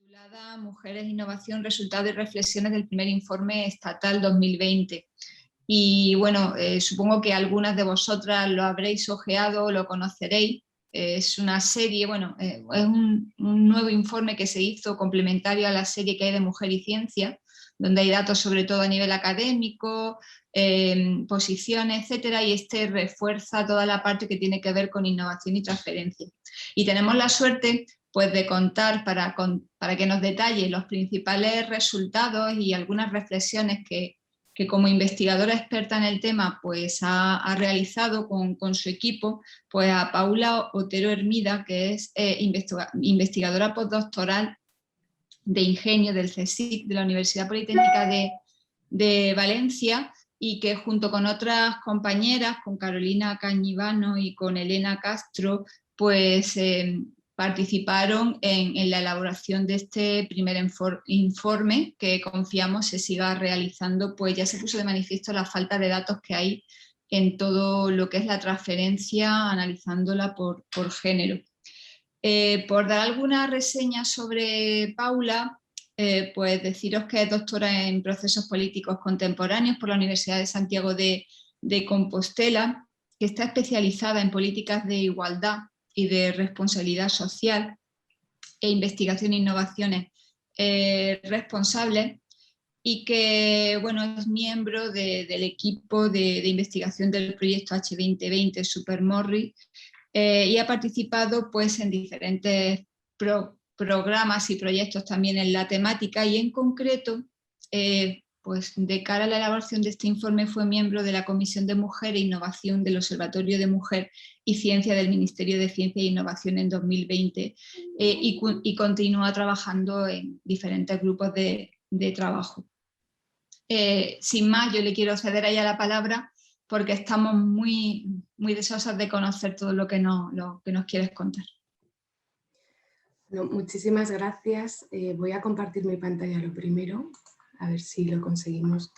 titulada Mujeres, Innovación, Resultados y Reflexiones del primer informe estatal 2020. Y bueno, supongo que algunas de vosotras lo habréis ojeado o lo conoceréis. Es una serie, bueno, es un nuevo informe que se hizo complementario a la serie que hay de Mujer y Ciencia, donde hay datos sobre todo a nivel académico, posiciones, etcétera, y este refuerza toda la parte que tiene que ver con innovación y transferencia. Y tenemos la suerte pues, de contar para que nos detalle los principales resultados y algunas reflexiones que como investigadora experta en el tema pues ha realizado con su equipo, pues a Paula Otero Hermida, que es investigadora postdoctoral de Ingenio del CSIC, de la Universidad Politécnica de Valencia, y que junto con otras compañeras, con Carolina Cañivano y con Elena Castro, pues participaron en la elaboración de este primer informe que confiamos se siga realizando, pues ya se puso de manifiesto la falta de datos que hay en todo lo que es la transferencia, analizándola por género. Por dar alguna reseña sobre Paula, pues deciros que es doctora en procesos políticos contemporáneos por la Universidad de Santiago de Compostela, que está especializada en políticas de igualdad y de responsabilidad social e investigación e innovaciones responsables, y que bueno, es miembro del equipo de investigación del proyecto H2020 Supermorri, y ha participado pues, en diferentes programas y proyectos también en la temática, y en concreto pues de cara a la elaboración de este informe fue miembro de la Comisión de Mujer e Innovación del Observatorio de Mujer y Ciencia del Ministerio de Ciencia e Innovación en 2020, y continúa trabajando en diferentes grupos de trabajo. Sin más, yo le quiero ceder a ella la palabra porque estamos muy deseosas de conocer todo lo que nos quieres contar. No, muchísimas gracias. Voy a compartir mi pantalla lo primero, a ver si lo conseguimos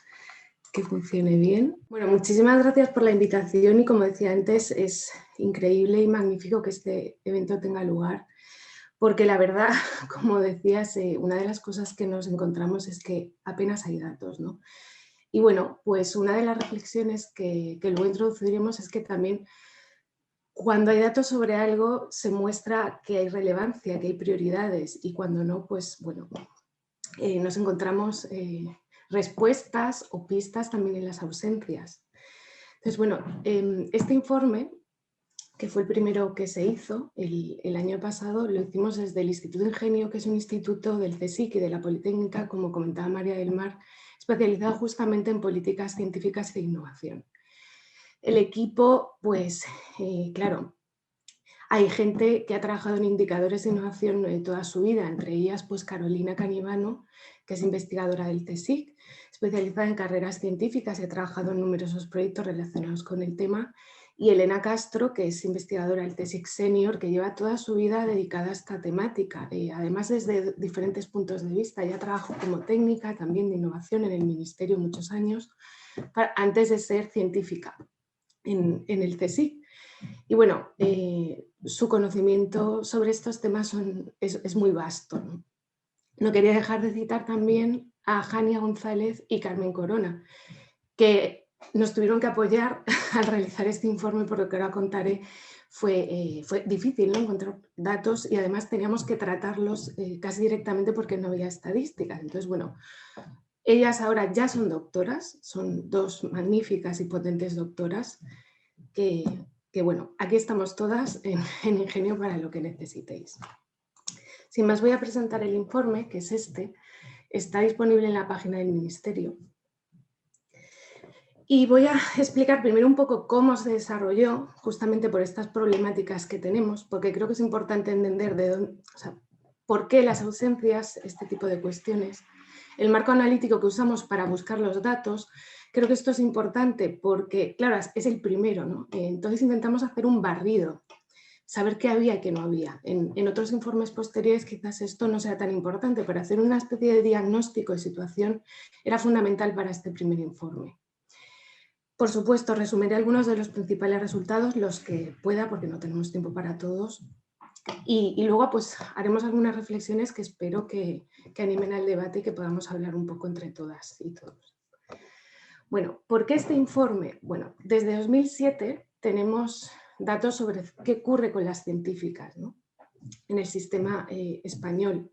que funcione bien. Bueno, muchísimas gracias por la invitación y como decía antes, es increíble y magnífico que este evento tenga lugar, porque la verdad, como decías, una de las cosas que nos encontramos es que apenas hay datos, ¿no? Y bueno, pues una de las reflexiones que luego introduciremos es que también cuando hay datos sobre algo se muestra que hay relevancia, que hay prioridades, y cuando no, pues bueno, nos encontramos respuestas o pistas también en las ausencias. Entonces, bueno, este informe, que fue el primero que se hizo el año pasado, lo hicimos desde el Instituto Ingenio, que es un instituto del CSIC y de la Politécnica, como comentaba María del Mar, especializado justamente en políticas científicas e innovación. El equipo, pues, claro, hay gente que ha trabajado en indicadores de innovación toda su vida, entre ellas pues Carolina Cañivano, que es investigadora del CSIC, especializada en carreras científicas y ha trabajado en numerosos proyectos relacionados con el tema, y Elena Castro, que es investigadora del CSIC Senior, que lleva toda su vida dedicada a esta temática, además desde diferentes puntos de vista. Ella trabajó como técnica también de innovación en el Ministerio muchos años, antes de ser científica en el CSIC. Y bueno, su conocimiento sobre estos temas es muy vasto, ¿no? No quería dejar de citar también a Jania González y Carmen Corona, que nos tuvieron que apoyar al realizar este informe, por lo que ahora contaré. Fue difícil, ¿no?, encontrar datos, y además teníamos que tratarlos casi directamente porque no había estadísticas. Entonces, bueno, ellas ahora ya son doctoras, son dos magníficas y potentes doctoras que bueno, aquí estamos todas en Ingenio para lo que necesitéis. Sin más, voy a presentar el informe, que es este. Está disponible en la página del Ministerio. Y voy a explicar primero un poco cómo se desarrolló, justamente por estas problemáticas que tenemos, porque creo que es importante entender por qué las ausencias, este tipo de cuestiones. El marco analítico que usamos para buscar los datos, creo que esto es importante porque, claro, es el primero, ¿no? Entonces intentamos hacer un barrido, saber qué había y qué no había. En otros informes posteriores quizás esto no sea tan importante, pero hacer una especie de diagnóstico de situación era fundamental para este primer informe. Por supuesto, resumiré algunos de los principales resultados, los que pueda, porque no tenemos tiempo para todos. Y luego pues haremos algunas reflexiones que espero que animen al debate y que podamos hablar un poco entre todas y todos. Bueno, ¿por qué este informe? Bueno, desde 2007 tenemos datos sobre qué ocurre con las científicas, ¿no?, en el sistema español,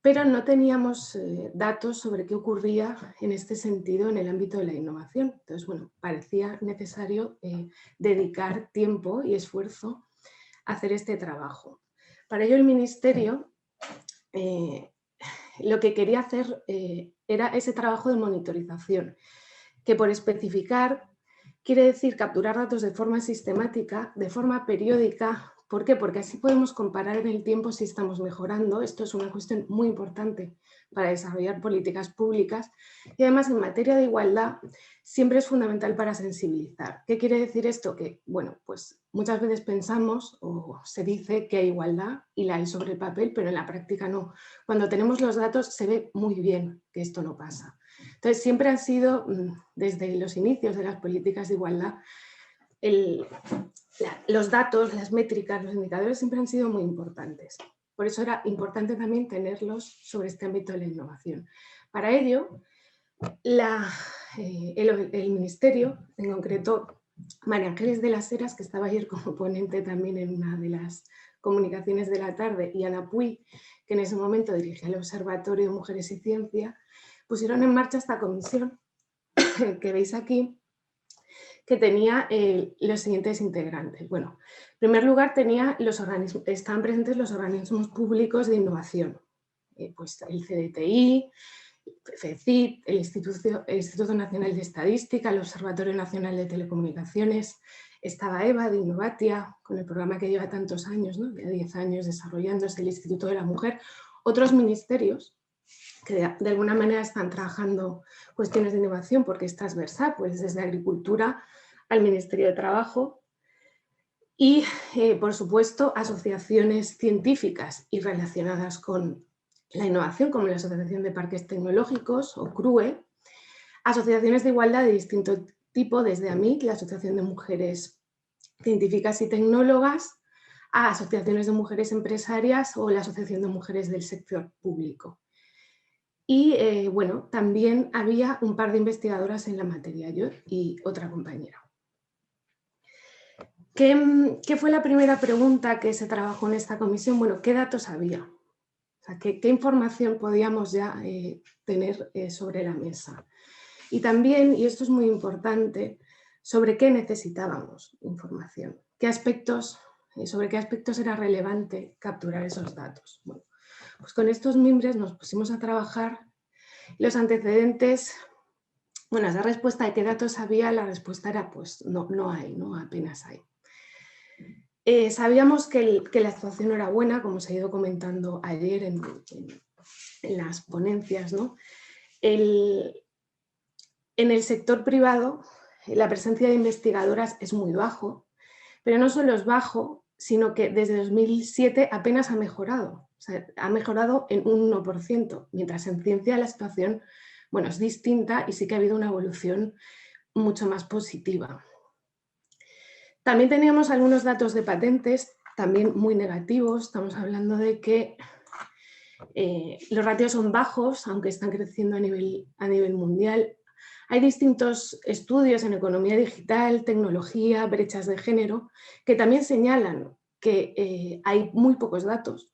pero no teníamos datos sobre qué ocurría en este sentido en el ámbito de la innovación. Entonces, bueno, parecía necesario dedicar tiempo y esfuerzo a hacer este trabajo. Para ello el Ministerio lo que quería hacer era ese trabajo de monitorización, que por especificar quiere decir capturar datos de forma sistemática, de forma periódica. ¿Por qué? Porque así podemos comparar en el tiempo si estamos mejorando. Esto es una cuestión muy importante para desarrollar políticas públicas y además en materia de igualdad siempre es fundamental para sensibilizar. ¿Qué quiere decir esto? Que, bueno, pues muchas veces pensamos o se dice que hay igualdad y la hay sobre el papel, pero en la práctica no. Cuando tenemos los datos se ve muy bien que esto no pasa. Entonces siempre han sido, desde los inicios de las políticas de igualdad, los datos, las métricas, los indicadores siempre han sido muy importantes. Por eso era importante también tenerlos sobre este ámbito de la innovación. Para ello, el Ministerio, en concreto María Ángeles de las Heras, que estaba ayer como ponente también en una de las comunicaciones de la tarde, y Ana Puy, que en ese momento dirigía el Observatorio de Mujeres y Ciencia, pusieron en marcha esta comisión que veis aquí, que tenía los siguientes integrantes. Bueno, en primer lugar estaban presentes los organismos públicos de innovación, pues el CDTI, FECIT, el Instituto Nacional de Estadística, el Observatorio Nacional de Telecomunicaciones, estaba EVA de Innovatia, con el programa que lleva tantos años, ¿no?, ya 10 años desarrollándose, el Instituto de la Mujer, otros ministerios que de alguna manera están trabajando cuestiones de innovación porque es transversal, pues desde Agricultura al Ministerio de Trabajo y, por supuesto, asociaciones científicas y relacionadas con la innovación, como la Asociación de Parques Tecnológicos o CRUE, asociaciones de igualdad de distinto tipo, desde AMIC, la Asociación de Mujeres Científicas y Tecnólogas, a asociaciones de mujeres empresarias o la Asociación de Mujeres del Sector Público. Y bueno, también había un par de investigadoras en la materia, yo y otra compañera. ¿Qué fue la primera pregunta que se trabajó en esta comisión? Bueno, ¿qué datos había? O sea, ¿qué información podíamos ya tener sobre la mesa? Y también, y esto es muy importante, sobre qué necesitábamos información, sobre qué aspectos era relevante capturar esos datos. Bueno, pues con estos miembros nos pusimos a trabajar. Los antecedentes, bueno, esa respuesta de qué datos había, la respuesta era pues no hay, ¿no? Apenas hay. Sabíamos que la situación no era buena, como se ha ido comentando ayer en las ponencias, ¿no? En el sector privado la presencia de investigadoras es muy bajo, pero no solo es bajo, sino que desde 2007 apenas ha mejorado. O sea, ha mejorado en un 1%, mientras en ciencia la situación, bueno, es distinta y sí que ha habido una evolución mucho más positiva. También teníamos algunos datos de patentes, también muy negativos. Estamos hablando de que los ratios son bajos, aunque están creciendo a nivel mundial. Hay distintos estudios en economía digital, tecnología, brechas de género, que también señalan que hay muy pocos datos.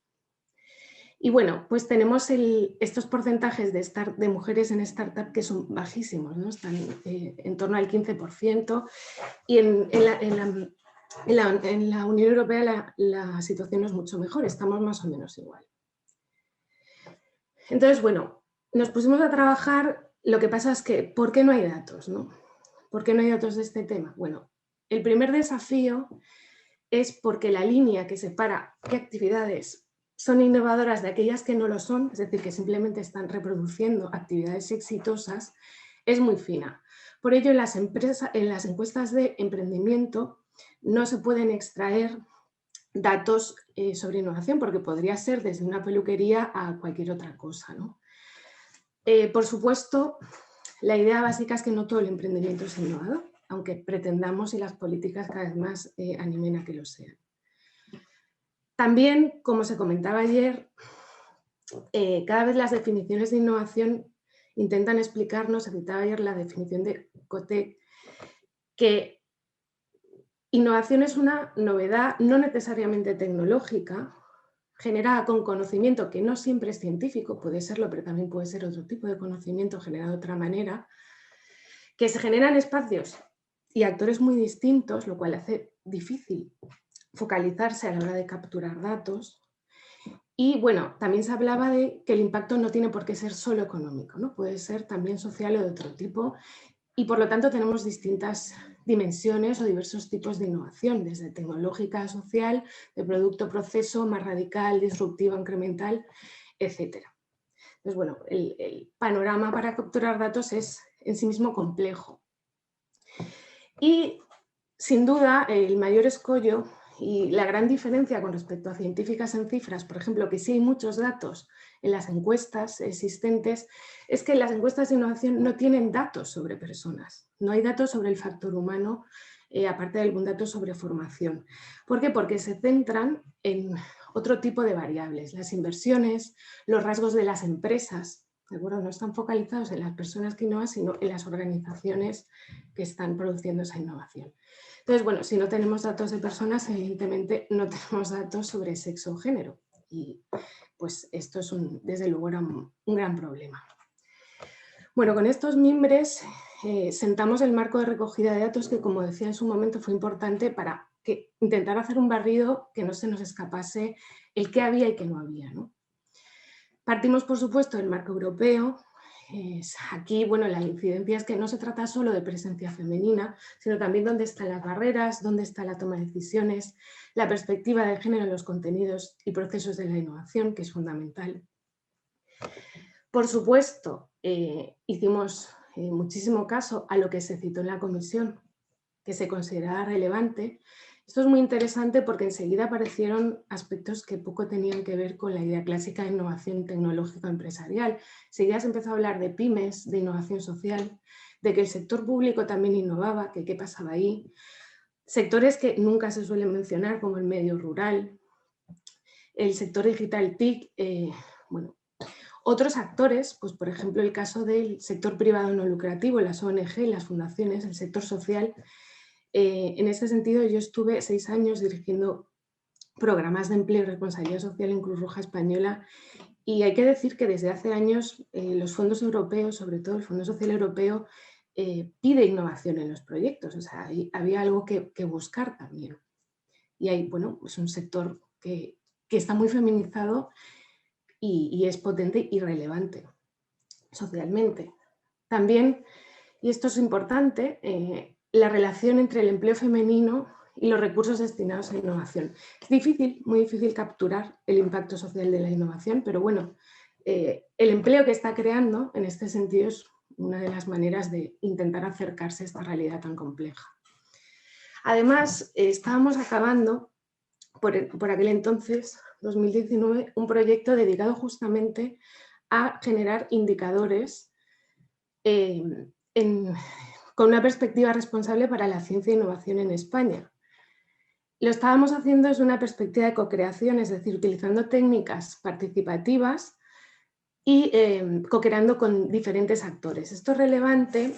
Y bueno, pues tenemos estos porcentajes de mujeres en startup que son bajísimos, ¿no? Están en torno al 15%, y en la Unión Europea la situación no es mucho mejor, estamos más o menos igual. Entonces, bueno, nos pusimos a trabajar. Lo que pasa es que, ¿por qué no hay datos, no? ¿Por qué no hay datos de este tema? Bueno, el primer desafío es porque la línea que separa qué actividades son innovadoras de aquellas que no lo son, es decir, que simplemente están reproduciendo actividades exitosas, es muy fina. Por ello, en las encuestas de emprendimiento no se pueden extraer datos sobre innovación, porque podría ser desde una peluquería a cualquier otra cosa, ¿no? Por supuesto, la idea básica es que no todo el emprendimiento es innovador, aunque pretendamos y las políticas cada vez más animen a que lo sean. También, como se comentaba ayer, cada vez las definiciones de innovación intentan explicarnos, se citaba ayer la definición de Cotec, que innovación es una novedad no necesariamente tecnológica, generada con conocimiento que no siempre es científico, puede serlo, pero también puede ser otro tipo de conocimiento generado de otra manera, que se generan espacios y actores muy distintos, lo cual hace difícil focalizarse a la hora de capturar datos. Y bueno, también se hablaba de que el impacto no tiene por qué ser solo económico, ¿no? Puede ser también social o de otro tipo, y por lo tanto tenemos distintas dimensiones o diversos tipos de innovación, desde tecnológica, social, de producto, proceso, más radical, disruptiva, incremental, etc. Entonces, bueno, el panorama para capturar datos es en sí mismo complejo. Y sin duda el mayor escollo y la gran diferencia con respecto a científicas en cifras, por ejemplo, que sí hay muchos datos en las encuestas existentes, es que las encuestas de innovación no tienen datos sobre personas, no hay datos sobre el factor humano, aparte de algún dato sobre formación. ¿Por qué? Porque se centran en otro tipo de variables, las inversiones, los rasgos de las empresas, ¿de acuerdo? No están focalizados en las personas que innovan, sino en las organizaciones que están produciendo esa innovación. Entonces, bueno, si no tenemos datos de personas, evidentemente no tenemos datos sobre sexo o género. Y pues esto es desde luego era un gran problema. Bueno, con estos mimbres sentamos el marco de recogida de datos que, como decía en su momento, fue importante para intentar hacer un barrido que no se nos escapase el qué había y qué no había, ¿no? Partimos, por supuesto, del marco europeo. Aquí, bueno, la incidencia es que no se trata solo de presencia femenina, sino también dónde están las barreras, dónde está la toma de decisiones, la perspectiva de género en los contenidos y procesos de la innovación, que es fundamental. Por supuesto, hicimos muchísimo caso a lo que se citó en la comisión, que se consideraba relevante. Esto es muy interesante porque enseguida aparecieron aspectos que poco tenían que ver con la idea clásica de innovación tecnológica empresarial. Enseguida se empezó a hablar de pymes, de innovación social, de que el sector público también innovaba, que qué pasaba ahí. Sectores que nunca se suelen mencionar, como el medio rural, el sector digital TIC, bueno. Otros actores, pues por ejemplo el caso del sector privado no lucrativo, las ONG, las fundaciones, el sector social. En ese sentido, yo estuve 6 años dirigiendo programas de empleo y responsabilidad social en Cruz Roja Española y hay que decir que desde hace años los fondos europeos, sobre todo el Fondo Social Europeo, pide innovación en los proyectos, o sea, había algo que buscar también. Y hay, bueno, es un sector que está muy feminizado y es potente y relevante socialmente. También, y esto es importante, la relación entre el empleo femenino y los recursos destinados a innovación. Es difícil, muy difícil capturar el impacto social de la innovación, pero bueno, el empleo que está creando en este sentido es una de las maneras de intentar acercarse a esta realidad tan compleja. Además, estábamos acabando, por aquel entonces, 2019, un proyecto dedicado justamente a generar indicadores con una perspectiva responsable para la ciencia e innovación en España. Lo estábamos haciendo desde una perspectiva de co-creación, es decir, utilizando técnicas participativas y co-creando con diferentes actores. Esto es relevante,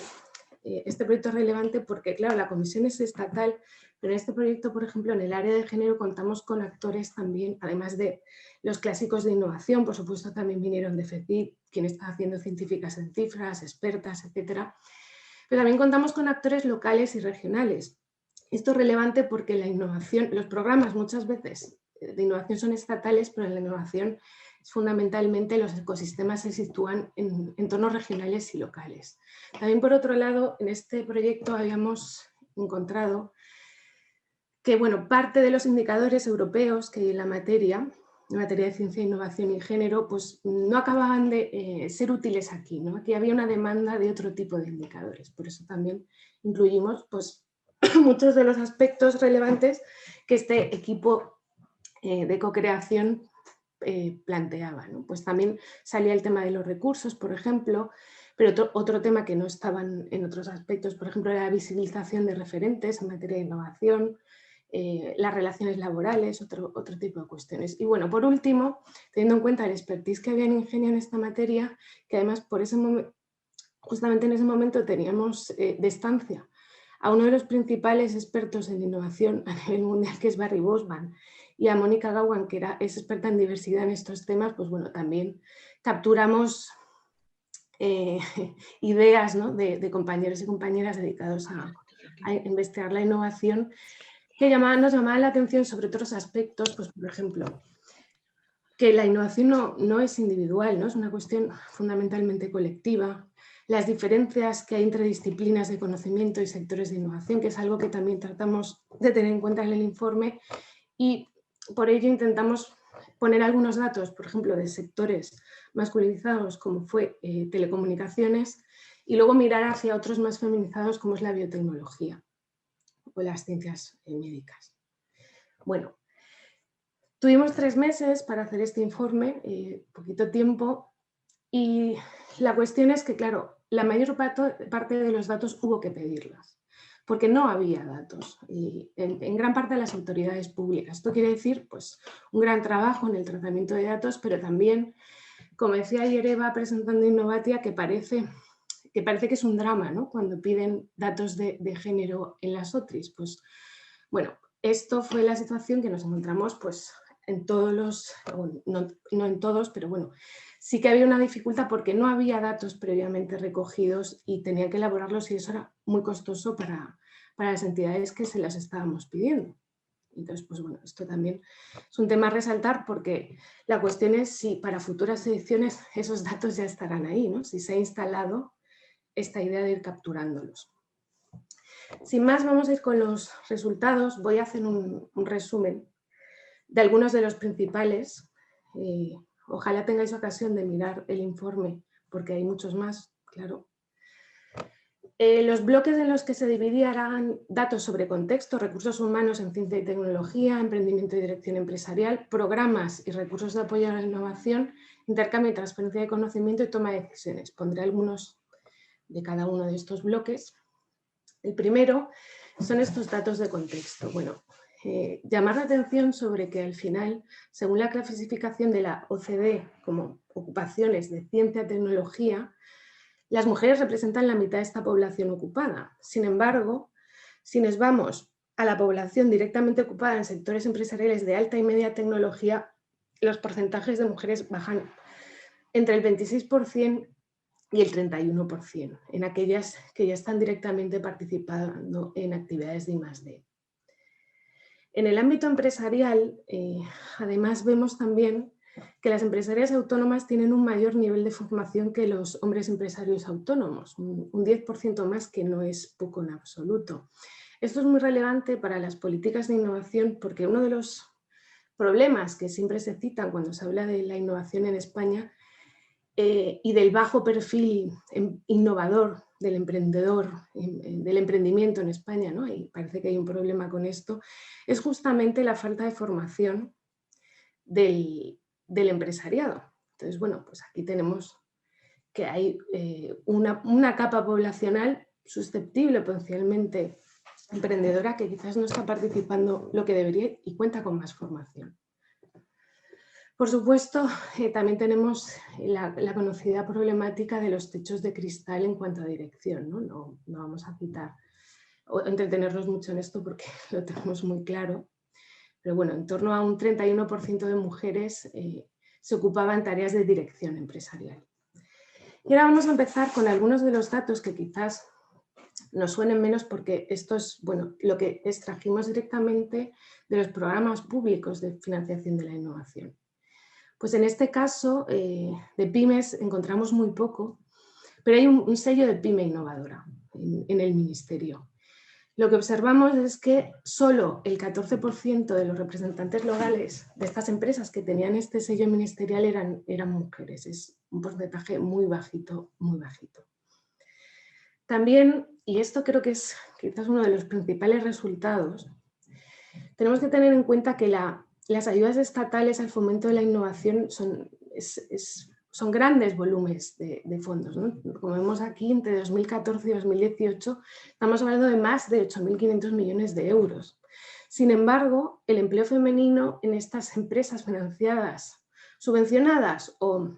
este proyecto es relevante porque, claro, la comisión es estatal, pero en este proyecto, por ejemplo, en el área de género contamos con actores también, además de los clásicos de innovación, por supuesto también vinieron de FECIP, quien está haciendo científicas en cifras, expertas, etcétera. Pero también contamos con actores locales y regionales. Esto es relevante porque la innovación, los programas muchas veces de innovación son estatales, pero en la innovación fundamentalmente los ecosistemas se sitúan en entornos regionales y locales. También, por otro lado, en este proyecto habíamos encontrado que, bueno, parte de los indicadores europeos que hay en materia de ciencia, innovación y género, pues no acababan de ser útiles aquí, ¿no? Aquí había una demanda de otro tipo de indicadores, por eso también incluimos pues, muchos de los aspectos relevantes que este equipo de co-creación planteaba, ¿no? Pues también salía el tema de los recursos, por ejemplo, pero otro tema que no estaban en otros aspectos, por ejemplo, la visibilización de referentes en materia de innovación, las relaciones laborales, otro tipo de cuestiones. Y bueno, por último, teniendo en cuenta el expertise que había en Ingenio en esta materia, que además por ese justamente en ese momento teníamos de estancia a uno de los principales expertos en innovación a nivel mundial, que es Barry Bosman, y a Mónica Gowan, que es experta en diversidad en estos temas, pues bueno, también capturamos ideas, ¿no?, de compañeros y compañeras dedicados a investigar la innovación, que nos llamaban la atención sobre otros aspectos, pues por ejemplo, que la innovación no es individual, ¿no? Es una cuestión fundamentalmente colectiva, las diferencias que hay entre disciplinas de conocimiento y sectores de innovación, que es algo que también tratamos de tener en cuenta en el informe, y por ello intentamos poner algunos datos, por ejemplo, de sectores masculinizados como fue telecomunicaciones, y luego mirar hacia otros más feminizados como es la biotecnología o las ciencias médicas. Bueno, tuvimos 3 meses para hacer este informe, poquito tiempo, y la cuestión es que, claro, la mayor parte de los datos hubo que pedirlas, porque no había datos, y en gran parte de las autoridades públicas. Esto quiere decir, pues, un gran trabajo en el tratamiento de datos, pero también, como decía ayer Eva presentando Innovatia, que parece que es un drama, ¿no?, cuando piden datos de género en las OTRIs. Pues, bueno, esto fue la situación que nos encontramos, pues, en todos los, no en todos, pero bueno, sí que había una dificultad porque no había datos previamente recogidos y tenían que elaborarlos, y eso era muy costoso para las entidades que se las estábamos pidiendo. Entonces, pues bueno, esto también es un tema a resaltar, porque la cuestión es si para futuras ediciones esos datos ya estarán ahí, ¿no?, si se ha instalado esta idea de ir capturándolos. Sin más, vamos a ir con los resultados. Voy a hacer un resumen de algunos de los principales. Ojalá tengáis ocasión de mirar el informe, porque hay muchos más, claro. Los bloques en los que se dividía eran datos sobre contexto, recursos humanos en ciencia y tecnología, emprendimiento y dirección empresarial, programas y recursos de apoyo a la innovación, intercambio y transferencia de conocimiento y toma de decisiones. Pondré algunos de cada uno de estos bloques. El primero son estos datos de contexto. Bueno, llamar la atención sobre que al final, según la clasificación de la OCDE como ocupaciones de ciencia y tecnología, las mujeres representan la mitad de esta población ocupada. Sin embargo, si nos vamos a la población directamente ocupada en sectores empresariales de alta y media tecnología, los porcentajes de mujeres bajan entre el 26% y el 31%, en aquellas que ya están directamente participando en actividades de I+D. En el ámbito empresarial, además vemos también que las empresarias autónomas tienen un mayor nivel de formación que los hombres empresarios autónomos, un 10% más, que no es poco en absoluto. Esto es muy relevante para las políticas de innovación, porque uno de los problemas que siempre se citan cuando se habla de la innovación en España y del bajo perfil innovador del emprendedor, del emprendimiento en España, ¿no?, y parece que hay un problema con esto, es justamente la falta de formación del empresariado. Entonces, bueno, pues aquí tenemos que hay una capa poblacional susceptible, potencialmente emprendedora, que quizás no está participando lo que debería y cuenta con más formación. Por supuesto, también tenemos la conocida problemática de los techos de cristal en cuanto a dirección, ¿no? No vamos a citar o entretenernos mucho en esto porque lo tenemos muy claro, pero bueno, en torno a un 31% de mujeres se ocupaban tareas de dirección empresarial. Y ahora vamos a empezar con algunos de los datos que quizás nos suenen menos, porque esto es, bueno, lo que extrajimos directamente de los programas públicos de financiación de la innovación. Pues en este caso, de pymes encontramos muy poco, pero hay un sello de pyme innovadora en el Ministerio. Lo que observamos es que solo el 14% de los representantes legales de estas empresas que tenían este sello ministerial eran mujeres. Es un porcentaje muy bajito, muy bajito. También, y esto creo que es quizás uno de los principales resultados, tenemos que tener en cuenta que las ayudas estatales al fomento de la innovación son grandes volúmenes de fondos, ¿no? Como vemos aquí, entre 2014 y 2018 estamos hablando de más de 8.500 millones de euros. Sin embargo, el empleo femenino en estas empresas financiadas, subvencionadas o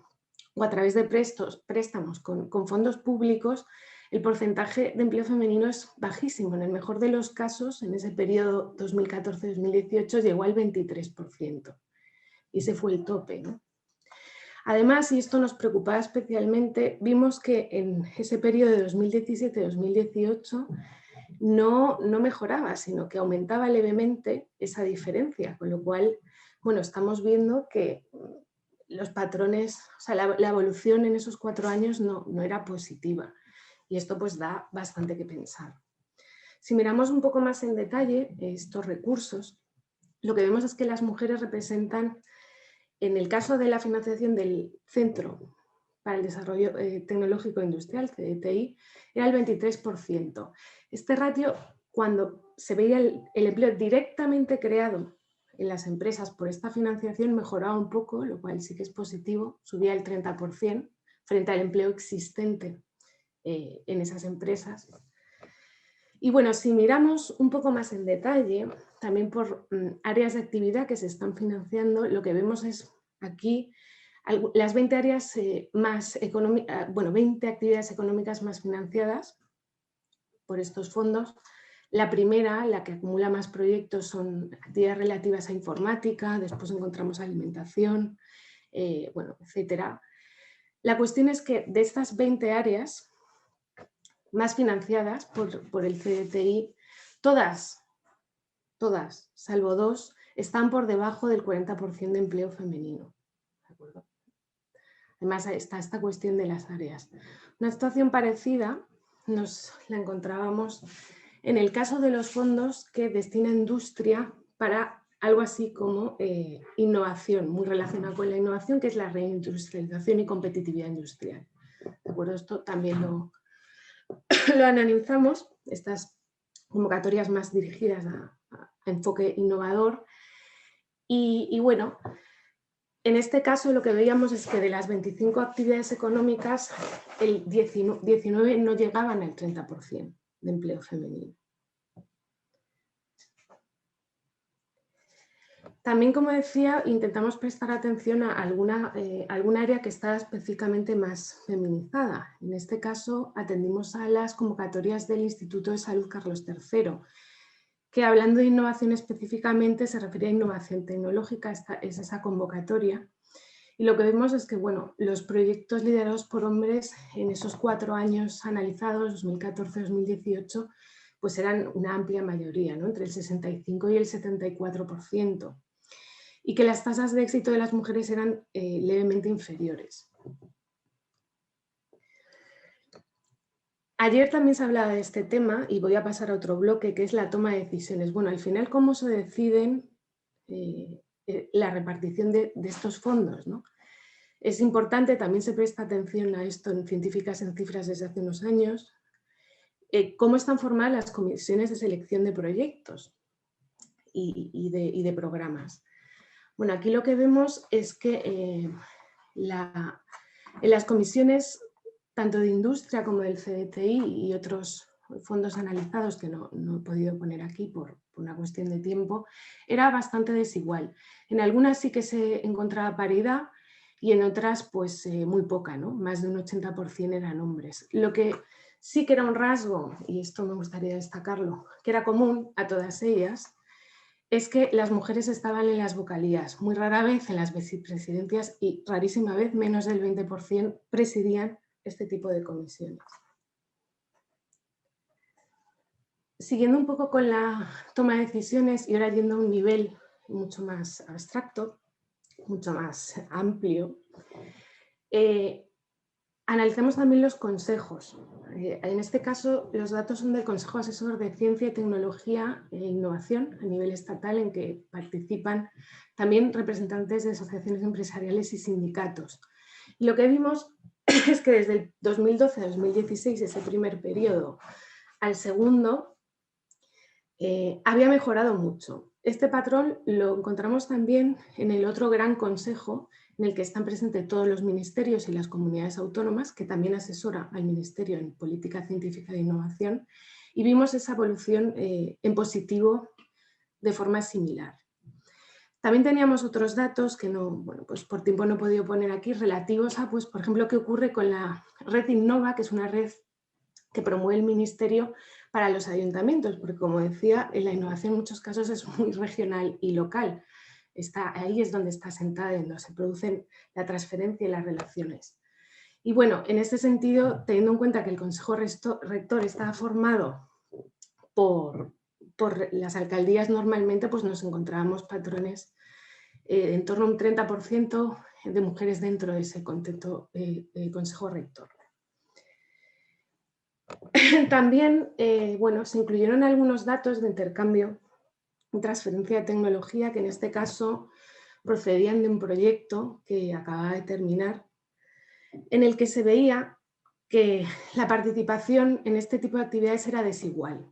a través de préstamos con fondos públicos, el porcentaje de empleo femenino es bajísimo. En el mejor de los casos, en ese periodo 2014-2018, llegó al 23%. Y ese fue el tope, ¿no? Además, y esto nos preocupaba especialmente, vimos que en ese periodo de 2017-2018 no mejoraba, sino que aumentaba levemente esa diferencia, con lo cual, bueno, estamos viendo que los patrones, o sea, la evolución en esos 4 años no era positiva, y esto pues da bastante que pensar. Si miramos un poco más en detalle estos recursos, lo que vemos es que las mujeres representan, en el caso de la financiación del Centro para el Desarrollo Tecnológico e Industrial, CDTI, era el 23%. Este ratio, cuando se veía el empleo directamente creado en las empresas por esta financiación, mejoraba un poco, lo cual sí que es positivo, subía el 30% frente al empleo existente en esas empresas. Y bueno, si miramos un poco más en detalle, también por áreas de actividad que se están financiando, lo que vemos es aquí las 20 áreas más económicas, 20 actividades económicas más financiadas por estos fondos. La primera, la que acumula más proyectos, son actividades relativas a informática, después encontramos alimentación, etcétera. La cuestión es que de estas 20 áreas más financiadas por el CDTI, todas, salvo 2, están por debajo del 40% de empleo femenino. ¿De acuerdo? Además está esta cuestión de las áreas. Una situación parecida nos la encontrábamos en el caso de los fondos que destina industria para algo así como innovación, muy relacionado con la innovación, que es la reindustrialización y competitividad industrial. ¿De acuerdo? Esto también lo analizamos, estas convocatorias más dirigidas a enfoque innovador. Y bueno, en este caso lo que veíamos es que de las 25 actividades económicas, el 19 no llegaban al 30% de empleo femenino. También, como decía, intentamos prestar atención a alguna área que está específicamente más feminizada. En este caso, atendimos a las convocatorias del Instituto de Salud Carlos III, que hablando de innovación específicamente se refiere a innovación tecnológica, es esa convocatoria. Y lo que vemos es que los proyectos liderados por hombres en esos 4 años analizados, 2014-2018, pues eran una amplia mayoría, ¿no? Entre el 65 y el 74%. Y que las tasas de éxito de las mujeres eran levemente inferiores. Ayer también se hablaba de este tema y voy a pasar a otro bloque, que es la toma de decisiones. Bueno, al final, ¿cómo se deciden la repartición de estos fondos, ¿no? Es importante, también se presta atención a esto en Científicas en Cifras desde hace unos años, cómo están formadas las comisiones de selección de proyectos y de programas. Bueno, aquí lo que vemos es que en las comisiones tanto de industria como del CDTI y otros fondos analizados que no he podido poner aquí por una cuestión de tiempo, era bastante desigual. En algunas sí que se encontraba paridad y en otras pues muy poca, ¿no? Más de un 80% eran hombres. Lo que sí que era un rasgo, y esto me gustaría destacarlo, que era común a todas ellas, es que las mujeres estaban en las vocalías, muy rara vez en las vicepresidencias y rarísima vez, menos del 20%, presidían este tipo de comisiones. Siguiendo un poco con la toma de decisiones y ahora yendo a un nivel mucho más abstracto, mucho más amplio, analizamos también los consejos. En este caso, los datos son del Consejo Asesor de Ciencia, Tecnología e Innovación a nivel estatal, en que participan también representantes de asociaciones empresariales y sindicatos. Y lo que vimos es que desde el 2012 a 2016, ese primer periodo, al segundo, había mejorado mucho. Este patrón lo encontramos también en el otro gran consejo, en el que están presentes todos los ministerios y las comunidades autónomas, que también asesora al Ministerio en Política Científica e Innovación, y vimos esa evolución en positivo de forma similar. También teníamos otros datos que no, bueno, pues por tiempo no he podido poner aquí, relativos a, pues, por ejemplo, qué ocurre con la red Innova, que es una red que promueve el Ministerio para los ayuntamientos, porque como decía, la innovación en muchos casos es muy regional y local. Ahí es donde está sentada, donde se producen la transferencia y las relaciones. Y bueno, en este sentido, teniendo en cuenta que el Consejo Rector está formado por las alcaldías normalmente, pues nos encontrábamos patrones en torno a un 30% de mujeres dentro de ese Consejo Rector. También, bueno, se incluyeron algunos datos de intercambio y transferencia de tecnología que en este caso procedían de un proyecto que acababa de terminar, en el que se veía que la participación en este tipo de actividades era desigual.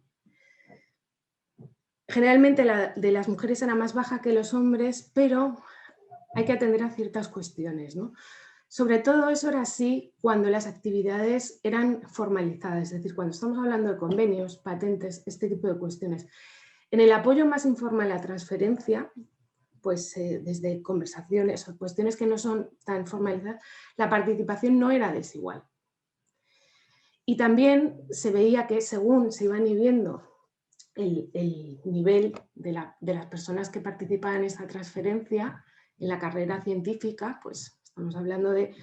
Generalmente la de las mujeres era más baja que los hombres, pero hay que atender a ciertas cuestiones, ¿no? Sobre todo eso era así cuando las actividades eran formalizadas, es decir, cuando estamos hablando de convenios, patentes, este tipo de cuestiones. En el apoyo más informal a la transferencia, pues desde conversaciones o cuestiones que no son tan formalizadas, la participación no era desigual. Y también se veía que según se iba inhibiendo el nivel de las personas que participaban en esta transferencia en la carrera científica, pues estamos hablando de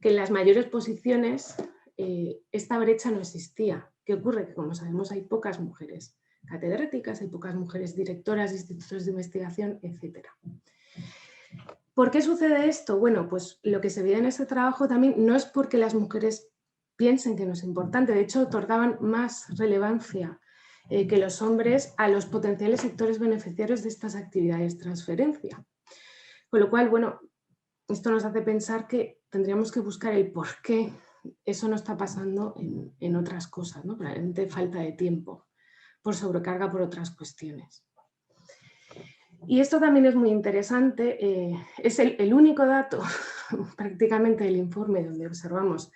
que en las mayores posiciones esta brecha no existía. ¿Qué ocurre? Que como sabemos hay pocas mujeres catedráticas, hay pocas mujeres directoras de institutos de investigación, etc. ¿Por qué sucede esto? Bueno, pues lo que se veía en ese trabajo también no es porque las mujeres piensen que no es importante, de hecho otorgaban más relevancia que los hombres a los potenciales sectores beneficiarios de estas actividades de transferencia. Con lo cual, bueno, esto nos hace pensar que tendríamos que buscar el por qué eso no está pasando en otras cosas, ¿no? Probablemente falta de tiempo, por sobrecarga por otras cuestiones. Y esto también es muy interesante, es el único dato prácticamente del informe donde observamos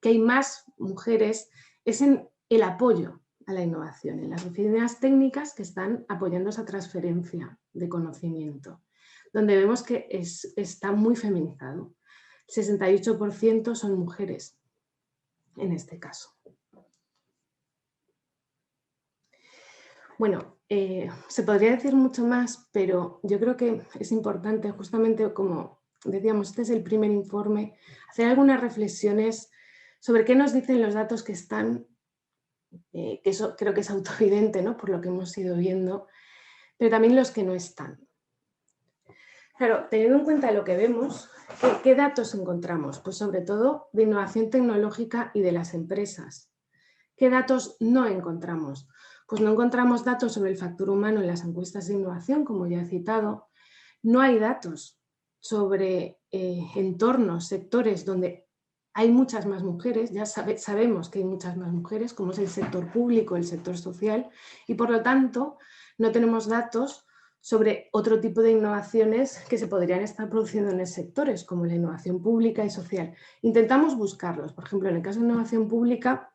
que hay más mujeres, es en el apoyo a la innovación, en las oficinas técnicas que están apoyando esa transferencia de conocimiento, donde vemos que está muy feminizado. 68% son mujeres en este caso. Bueno, se podría decir mucho más, pero yo creo que es importante, justamente como decíamos, este es el primer informe, hacer algunas reflexiones sobre qué nos dicen los datos que están, que eso creo que es autoevidente, ¿no? Por lo que hemos ido viendo, pero también los que no están. Claro, teniendo en cuenta lo que vemos, ¿qué datos encontramos? Pues sobre todo de innovación tecnológica y de las empresas. ¿Qué datos no encontramos? Pues no encontramos datos sobre el factor humano en las encuestas de innovación, como ya he citado. No hay datos sobre entornos, sectores donde hay muchas más mujeres, ya sabemos que hay muchas más mujeres, como es el sector público, el sector social, y por lo tanto no tenemos datos sobre otro tipo de innovaciones que se podrían estar produciendo en esos sectores, como la innovación pública y social. Intentamos buscarlos, por ejemplo, en el caso de innovación pública,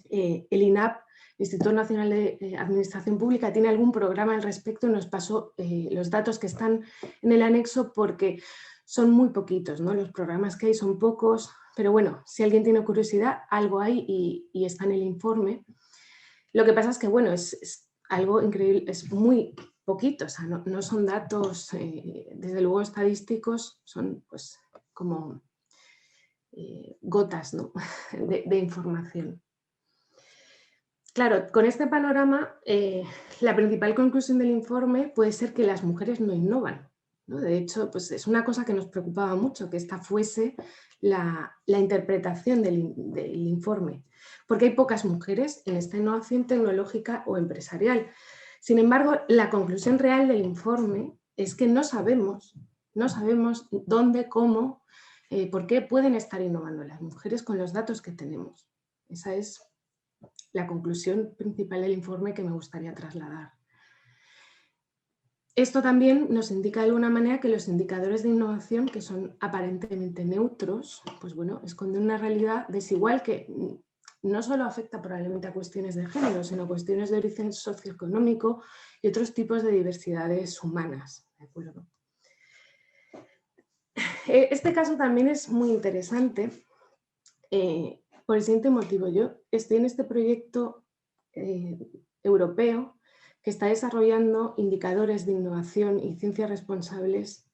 el INAP, Instituto Nacional de Administración Pública, tiene algún programa al respecto y nos pasó los datos que están en el anexo porque son muy poquitos, ¿no? Los programas que hay son pocos, pero bueno, si alguien tiene curiosidad, algo hay y está en el informe. Lo que pasa es que, bueno, es algo increíble, es muy poquito, o sea, no son datos, desde luego estadísticos, son pues como gotas, ¿no? de información. Claro, con este panorama, la principal conclusión del informe puede ser que las mujeres no innovan, ¿no? De hecho, pues es una cosa que nos preocupaba mucho, que esta fuese la interpretación del informe, porque hay pocas mujeres en esta innovación tecnológica o empresarial. Sin embargo, la conclusión real del informe es que no sabemos dónde, cómo, por qué pueden estar innovando las mujeres con los datos que tenemos. Esa es la conclusión principal del informe que me gustaría trasladar. Esto también nos indica de alguna manera que los indicadores de innovación, que son aparentemente neutros, pues bueno, esconden una realidad desigual que no solo afecta probablemente a cuestiones de género, sino a cuestiones de origen socioeconómico y otros tipos de diversidades humanas. ¿De acuerdo? Este caso también es muy interesante por el siguiente motivo. Yo estoy en este proyecto europeo que está desarrollando indicadores de innovación y ciencias responsables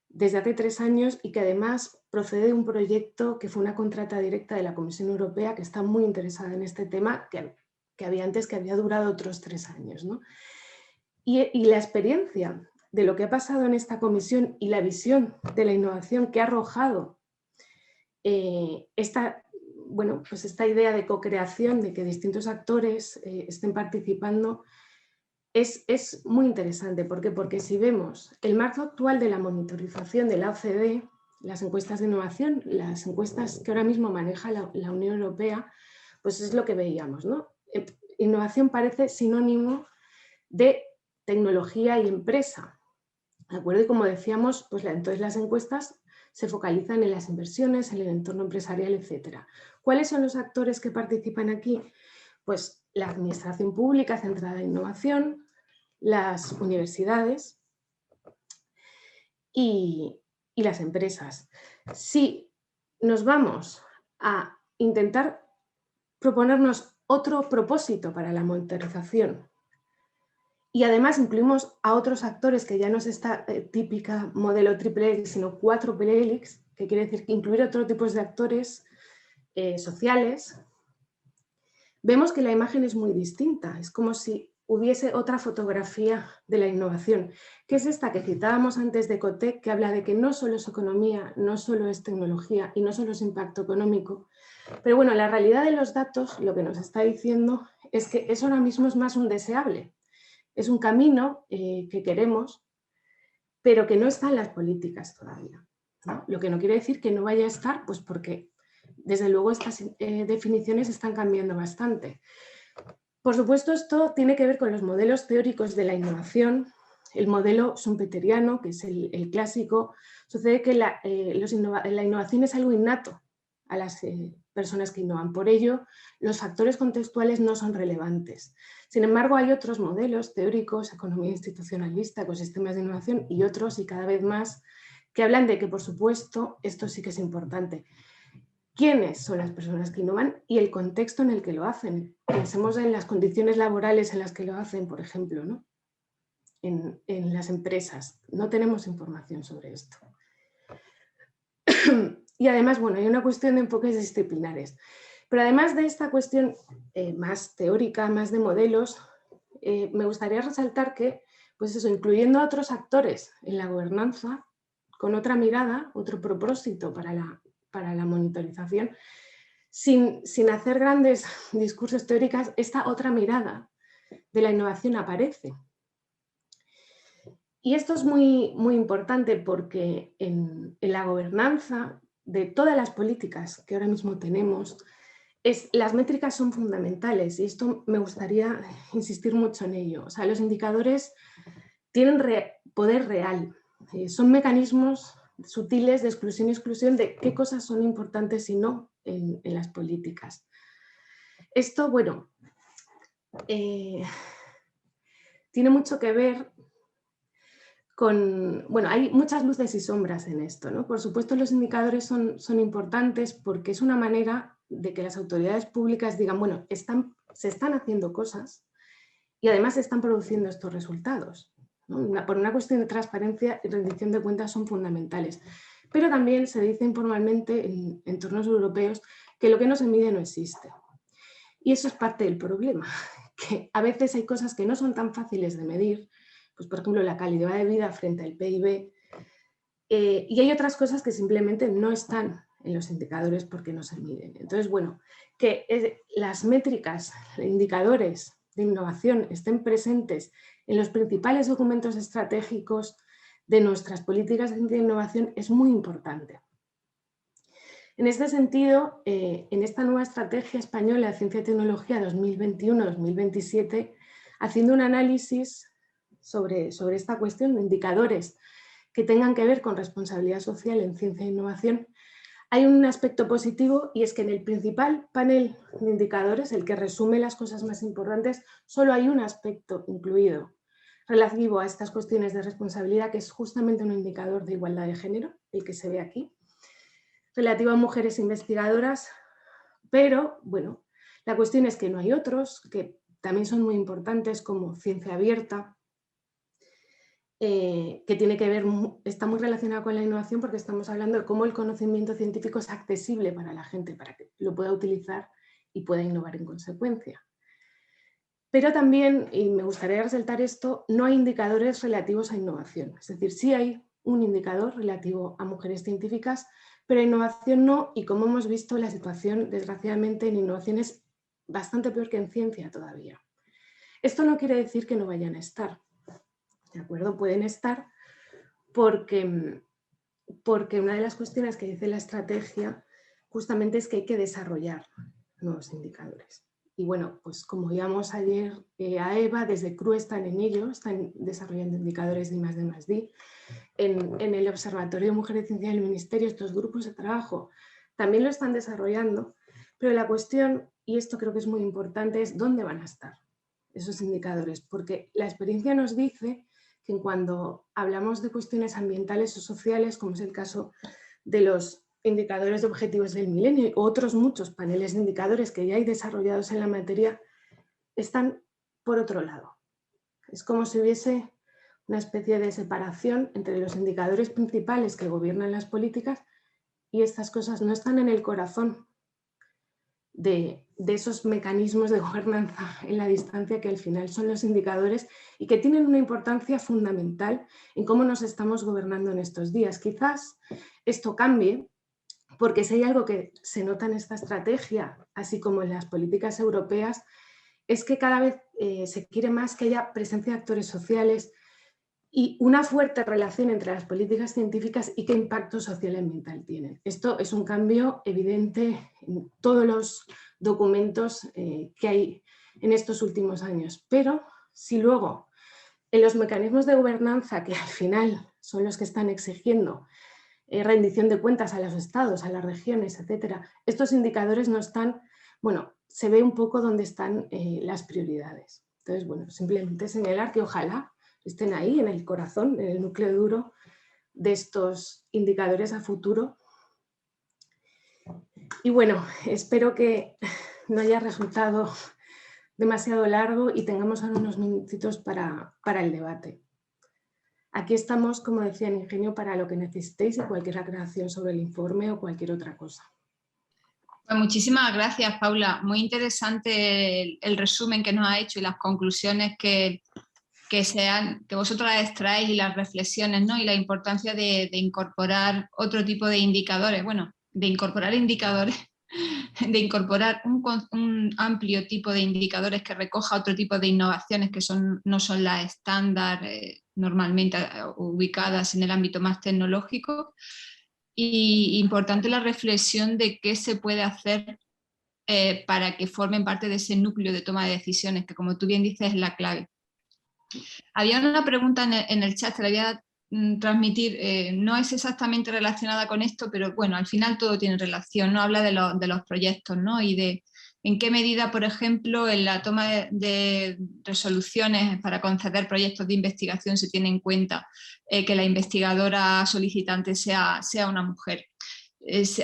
desde hace 3 años y que además procede de un proyecto que fue una contrata directa de la Comisión Europea que está muy interesada en este tema, que había antes, que había durado otros 3 años, ¿no? Y la experiencia de lo que ha pasado en esta comisión y la visión de la innovación que ha arrojado esta idea de co-creación, de que distintos actores estén participando, es muy interesante. ¿Por qué? Porque si vemos el marco actual de la monitorización de la OCDE, las encuestas de innovación, las encuestas que ahora mismo maneja la Unión Europea, pues es lo que veíamos, ¿no? Innovación parece sinónimo de tecnología y empresa, ¿de acuerdo? Y como decíamos, pues entonces las encuestas se focalizan en las inversiones, en el entorno empresarial, etc. ¿Cuáles son los actores que participan aquí? Pues la administración pública centrada en innovación, las universidades y las empresas. Si nos vamos a intentar proponernos otro propósito para la monitorización y además incluimos a otros actores, que ya no es esta típica modelo triple Helix, sino 4 Helix, que quiere decir que incluir otro tipo de actores sociales, vemos que la imagen es muy distinta. Es como si hubiese otra fotografía de la innovación, que es esta que citábamos antes de Cotec, que habla de que no solo es economía, no solo es tecnología y no solo es impacto económico. Pero bueno, la realidad de los datos lo que nos está diciendo es que eso ahora mismo es más un deseable. Es un camino que queremos, pero que no está en las políticas todavía, ¿no? Lo que no quiere decir que no vaya a estar, pues porque desde luego estas definiciones están cambiando bastante. Por supuesto, esto tiene que ver con los modelos teóricos de la innovación. El modelo schumpeteriano, que es el clásico. Sucede que la innovación es algo innato a las personas que innovan. Por ello, los factores contextuales no son relevantes. Sin embargo, hay otros modelos teóricos, economía institucionalista, ecosistemas de innovación y otros, y cada vez más, que hablan de que, por supuesto, esto sí que es importante. ¿Quiénes son las personas que innovan y el contexto en el que lo hacen? Pensemos en las condiciones laborales en las que lo hacen, por ejemplo, ¿no? En las empresas. No tenemos información sobre esto. Y además, bueno, hay una cuestión de enfoques disciplinares. Pero además de esta cuestión más teórica, más de modelos, me gustaría resaltar que, pues eso, incluyendo a otros actores en la gobernanza, con otra mirada, otro propósito para la monitorización, sin hacer grandes discursos teóricos, esta otra mirada de la innovación aparece. Y esto es muy, muy importante porque en la gobernanza de todas las políticas que ahora mismo tenemos, las métricas son fundamentales y esto me gustaría insistir mucho en ello. O sea, los indicadores tienen poder real, son mecanismos sutiles de exclusión y exclusión de qué cosas son importantes y no en las políticas. Esto, bueno, tiene mucho que ver con, bueno, hay muchas luces y sombras en esto, ¿no? Por supuesto, los indicadores son importantes porque es una manera de que las autoridades públicas digan, bueno, se están haciendo cosas y además se están produciendo estos resultados, ¿no? Por una cuestión de transparencia y rendición de cuentas son fundamentales. Pero también se dice informalmente en entornos europeos que lo que no se mide no existe. Y eso es parte del problema, que a veces hay cosas que no son tan fáciles de medir, pues por ejemplo la calidad de vida frente al PIB, y hay otras cosas que simplemente no están en los indicadores porque no se miden. Entonces, bueno, que las métricas, indicadores de innovación estén presentes en los principales documentos estratégicos de nuestras políticas de innovación es muy importante. En este sentido, en esta nueva estrategia española de ciencia y tecnología 2021-2027, haciendo un análisis sobre esta cuestión de indicadores que tengan que ver con responsabilidad social en ciencia e innovación, Hay un aspecto positivo y es que en el principal panel de indicadores, el que resume las cosas más importantes, solo hay un aspecto incluido relativo a estas cuestiones de responsabilidad, que es justamente un indicador de igualdad de género, el que se ve aquí, relativo a mujeres investigadoras, pero bueno, la cuestión es que no hay otros, que también son muy importantes, como ciencia abierta, que tiene que ver, está muy relacionado con la innovación porque estamos hablando de cómo el conocimiento científico es accesible para la gente, para que lo pueda utilizar y pueda innovar en consecuencia. Pero también, y me gustaría resaltar esto, no hay indicadores relativos a innovación. Es decir, sí hay un indicador relativo a mujeres científicas, pero innovación no, y como hemos visto, la situación, desgraciadamente, en innovación es bastante peor que en ciencia todavía. Esto no quiere decir que no vayan a estar, ¿de acuerdo? Pueden estar porque una de las cuestiones que dice la estrategia justamente es que hay que desarrollar nuevos indicadores. Y bueno, pues como veíamos ayer a Eva, desde CRU están en ello, están desarrollando indicadores de I+D+D. En el Observatorio de Mujeres y Ciencia del Ministerio, estos grupos de trabajo también lo están desarrollando, pero la cuestión, y esto creo que es muy importante, es dónde van a estar esos indicadores, porque la experiencia nos dice que cuando hablamos de cuestiones ambientales o sociales, como es el caso de los indicadores de objetivos del milenio y otros muchos paneles de indicadores que ya hay desarrollados en la materia, están por otro lado. Es como si hubiese una especie de separación entre los indicadores principales que gobiernan las políticas y estas cosas no están en el corazón de esos mecanismos de gobernanza en la distancia que al final son los indicadores y que tienen una importancia fundamental en cómo nos estamos gobernando en estos días. Quizás esto cambie, porque si hay algo que se nota en esta estrategia, así como en las políticas europeas, es que cada vez se quiere más que haya presencia de actores sociales y una fuerte relación entre las políticas científicas y qué impacto social y ambiental tienen. Esto es un cambio evidente en todos los documentos que hay en estos últimos años. Pero si luego en los mecanismos de gobernanza, que al final son los que están exigiendo rendición de cuentas a los estados, a las regiones, etcétera, estos indicadores no están, bueno, se ve un poco dónde están las prioridades. Entonces, bueno, simplemente señalar que ojalá estén ahí en el corazón, en el núcleo duro de estos indicadores a futuro. Y bueno, espero que no haya resultado demasiado largo y tengamos ahora unos minutitos para el debate. Aquí estamos, como decía en Ingenio, para lo que necesitéis y cualquier aclaración sobre el informe o cualquier otra cosa. Pues muchísimas gracias, Paula. Muy interesante el resumen que nos ha hecho y las conclusiones que vosotras extraéis y las reflexiones, ¿no? Y la importancia de incorporar otro tipo de indicadores, bueno, de incorporar indicadores, de incorporar un amplio tipo de indicadores que recoja otro tipo de innovaciones que no son las estándar normalmente ubicadas en el ámbito más tecnológico. Y importante la reflexión de qué se puede hacer para que formen parte de ese núcleo de toma de decisiones, que como tú bien dices es la clave. Había una pregunta en el chat, te la voy a transmitir, no es exactamente relacionada con esto, pero bueno, al final todo tiene relación, ¿no? Habla de los proyectos, ¿no? Y de en qué medida, por ejemplo, en la toma de resoluciones para conceder proyectos de investigación se tiene en cuenta que la investigadora solicitante sea una mujer.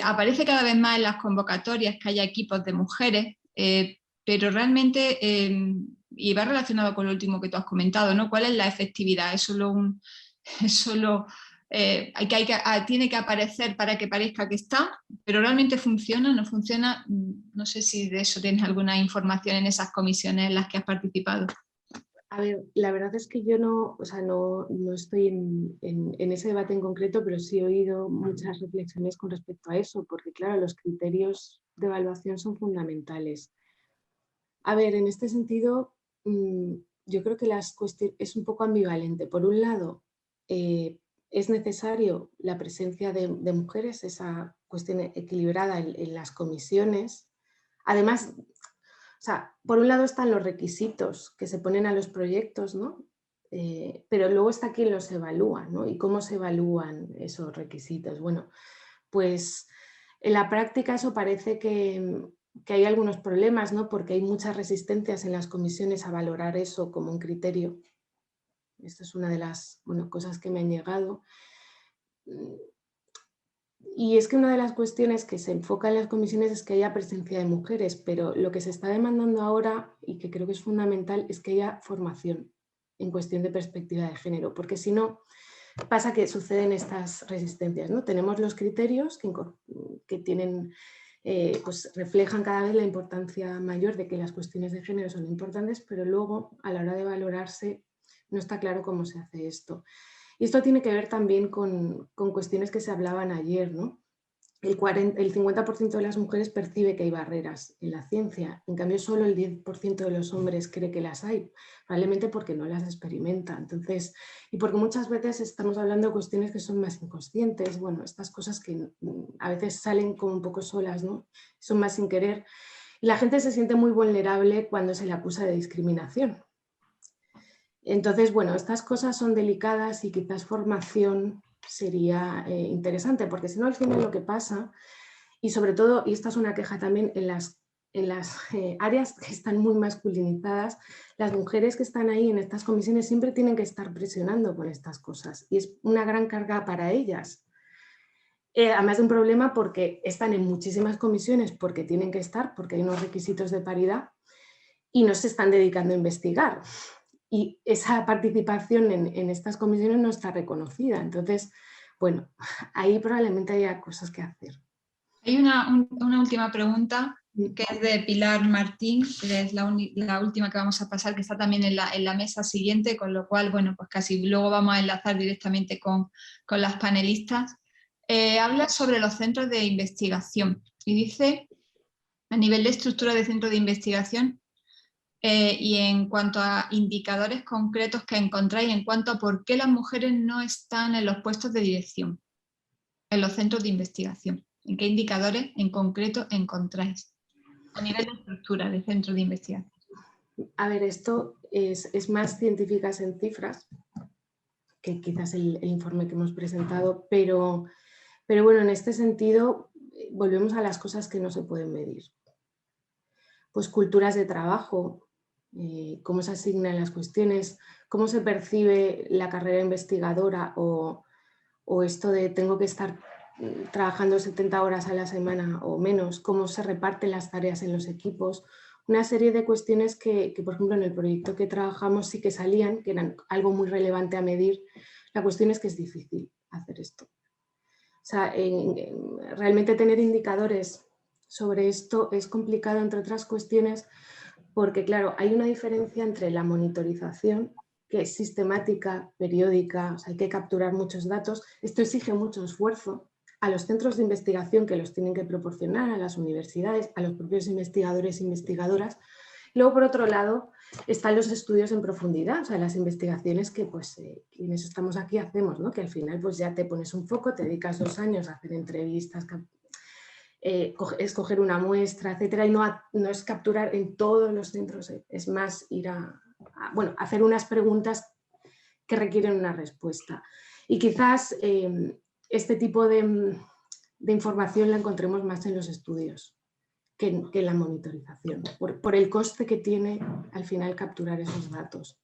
Aparece cada vez más en las convocatorias que haya equipos de mujeres, pero realmente, y va relacionado con lo último que tú has comentado, ¿no? ¿Cuál es la efectividad? ¿Es solo tiene que aparecer para que parezca que está, pero realmente funciona, no funciona? No sé si de eso tienes alguna información en esas comisiones en las que has participado. A ver, la verdad es que yo no estoy en ese debate en concreto, pero sí he oído muchas reflexiones con respecto a eso, porque claro, los criterios de evaluación son fundamentales. A ver, en este sentido, yo creo que es un poco ambivalente. Por un lado, es necesario la presencia de mujeres, esa cuestión equilibrada en las comisiones. Además, o sea, por un lado están los requisitos que se ponen a los proyectos, ¿no? Pero luego está quien los evalúa, ¿no? Y cómo se evalúan esos requisitos. Bueno, pues En la práctica eso parece que hay algunos problemas, ¿no? Porque hay muchas resistencias en las comisiones a valorar eso como un criterio. Esta es una de las cosas que me han llegado. Y es que una de las cuestiones que se enfoca en las comisiones es que haya presencia de mujeres, pero lo que se está demandando ahora, y que creo que es fundamental, es que haya formación en cuestión de perspectiva de género, porque si no, pasa que suceden estas resistencias, ¿no? Tenemos los criterios que tienen, pues reflejan cada vez la importancia mayor de que las cuestiones de género son importantes, pero luego a la hora de valorarse no está claro cómo se hace esto. Y esto tiene que ver también con cuestiones que se hablaban ayer, ¿no? El 50% de las mujeres percibe que hay barreras en la ciencia, en cambio solo el 10% de los hombres cree que las hay, probablemente porque no las experimenta. Entonces, y porque muchas veces estamos hablando de cuestiones que son más inconscientes, bueno, estas cosas que a veces salen como un poco solas, ¿no? Son más sin querer. Y la gente se siente muy vulnerable cuando se le acusa de discriminación. Entonces, bueno, estas cosas son delicadas y quizás formación sería interesante, porque si no al final lo que pasa, y sobre todo, y esta es una queja también en las áreas que están muy masculinizadas, las mujeres que están ahí en estas comisiones siempre tienen que estar presionando con estas cosas y es una gran carga para ellas. Además de un problema porque están en muchísimas comisiones porque tienen que estar, porque hay unos requisitos de paridad y no se están dedicando a investigar. Y esa participación en estas comisiones no está reconocida. Entonces, bueno, ahí probablemente haya cosas que hacer. Hay una última pregunta que es de Pilar Martín, que es la última que vamos a pasar, que está también en la mesa siguiente, con lo cual, bueno, pues casi luego vamos a enlazar directamente con las panelistas. Habla sobre los centros de investigación y dice, a nivel de estructura de centro de investigación, y en cuanto a indicadores concretos que encontráis en cuanto a por qué las mujeres no están en los puestos de dirección, en los centros de investigación. ¿En qué indicadores en concreto encontráis a nivel de estructura de centros de investigación? A ver, esto es más científicas en cifras que quizás el informe que hemos presentado, pero bueno, en este sentido volvemos a las cosas que no se pueden medir. Pues culturas de trabajo, cómo se asignan las cuestiones, cómo se percibe la carrera investigadora o esto de tengo que estar trabajando 70 horas a la semana o menos, cómo se reparten las tareas en los equipos, una serie de cuestiones que, por ejemplo, en el proyecto que trabajamos sí que salían, que eran algo muy relevante a medir. La cuestión es que es difícil hacer esto. O sea, realmente tener indicadores sobre esto es complicado, entre otras cuestiones, porque, claro, hay una diferencia entre la monitorización, que es sistemática, periódica, o sea, hay que capturar muchos datos. Esto exige mucho esfuerzo a los centros de investigación que los tienen que proporcionar, a las universidades, a los propios investigadores e investigadoras. Luego, por otro lado, están los estudios en profundidad, o sea, las investigaciones que pues, quienes estamos aquí hacemos, ¿no? Que al final pues, ya te pones un foco, te dedicas 2 años a hacer entrevistas, escoger una muestra, etcétera, y no es capturar en todos los centros, es más ir bueno, hacer unas preguntas que requieren una respuesta. Y quizás este tipo de información la encontremos más en los estudios que en la monitorización, por el coste que tiene al final capturar esos datos.